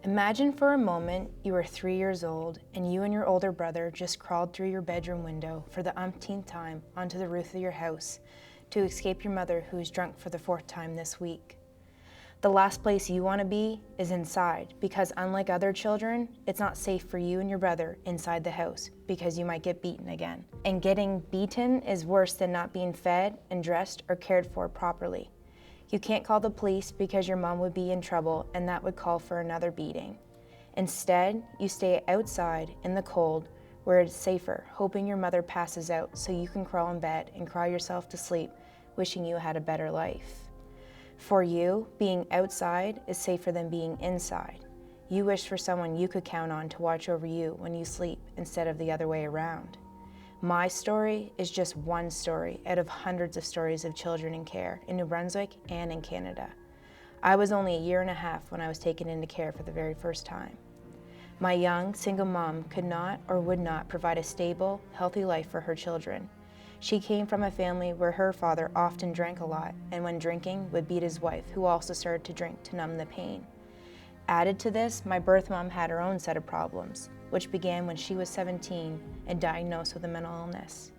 Imagine for a moment you were 3 years old and you and your older brother just crawled through your bedroom window for the umpteenth time onto the roof of your house to escape your mother who is drunk for the 4th time this week. The last place you want to be is inside because unlike other children, it's not safe for you and your brother inside the house because you might get beaten again. And getting beaten is worse than not being fed and dressed or cared for properly. You can't call the police because your mom would be in trouble and that would call for another beating. Instead, you stay outside in the cold where it's safer, hoping your mother passes out so you can crawl in bed and cry yourself to sleep, wishing you had a better life. For you, being outside is safer than being inside. You wish for someone you could count on to watch over you when you sleep instead of the other way around. My story is just one story out of hundreds of stories of children in care in New Brunswick and in Canada. I was only a year and a half when I was taken into care for the very first time. My young, single mom could not or would not provide a stable, healthy life for her children. She came from a family where her father often drank a lot and when drinking would beat his wife, who also started to drink to numb the pain. Added to this, my birth mom had her own set of problems, which began when she was 17 and diagnosed with a mental illness.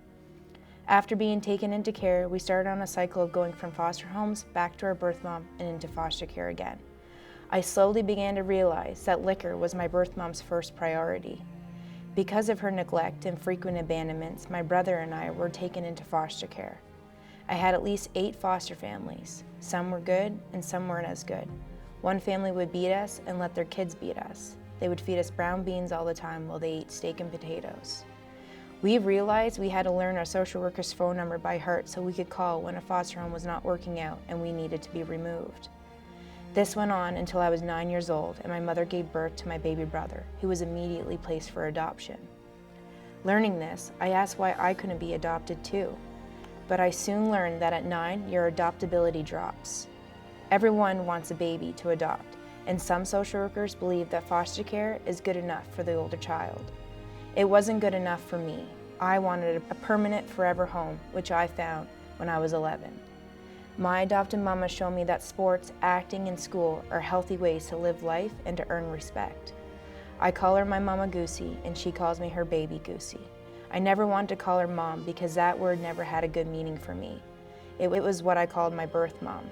After being taken into care, we started on a cycle of going from foster homes back to our birth mom and into foster care again. I slowly began to realize that liquor was my birth mom's first priority. Because of her neglect and frequent abandonments, my brother and I were taken into foster care. I had at least 8 foster families. Some were good and some weren't as good. One family would beat us and let their kids beat us. They would feed us brown beans all the time while they ate steak and potatoes. We realized we had to learn our social worker's phone number by heart so we could call when a foster home was not working out and we needed to be removed. This went on until I was 9 years old and my mother gave birth to my baby brother, who was immediately placed for adoption. Learning this, I asked why I couldn't be adopted too. But I soon learned that at 9, your adoptability drops. Everyone wants a baby to adopt, and some social workers believe that foster care is good enough for the older child. It wasn't good enough for me. I wanted a permanent, forever home, which I found when I was 11. My adopted mama showed me that sports, acting, and school are healthy ways to live life and to earn respect. I call her my Mama Goosey, and she calls me her baby Goosey. I never wanted to call her mom because that word never had a good meaning for me. It was what I called my birth mom.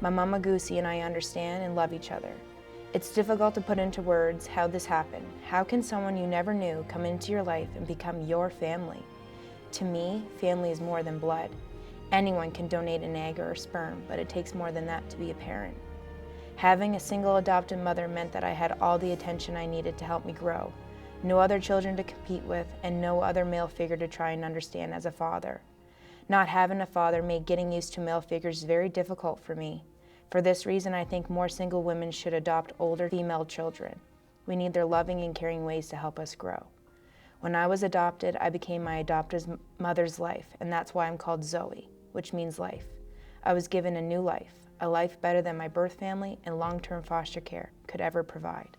My Mama Goosey and I understand and love each other. It's difficult to put into words how this happened. How can someone you never knew come into your life and become your family? To me, family is more than blood. Anyone can donate an egg or a sperm, but it takes more than that to be a parent. Having a single adopted mother meant that I had all the attention I needed to help me grow. No other children to compete with, and no other male figure to try and understand as a father. Not having a father made getting used to male figures very difficult for me. For this reason, I think more single women should adopt older female children. We need their loving and caring ways to help us grow. When I was adopted, I became my adopted mother's life, and that's why I'm called Zoe, which means life. I was given a new life, a life better than my birth family and long-term foster care could ever provide.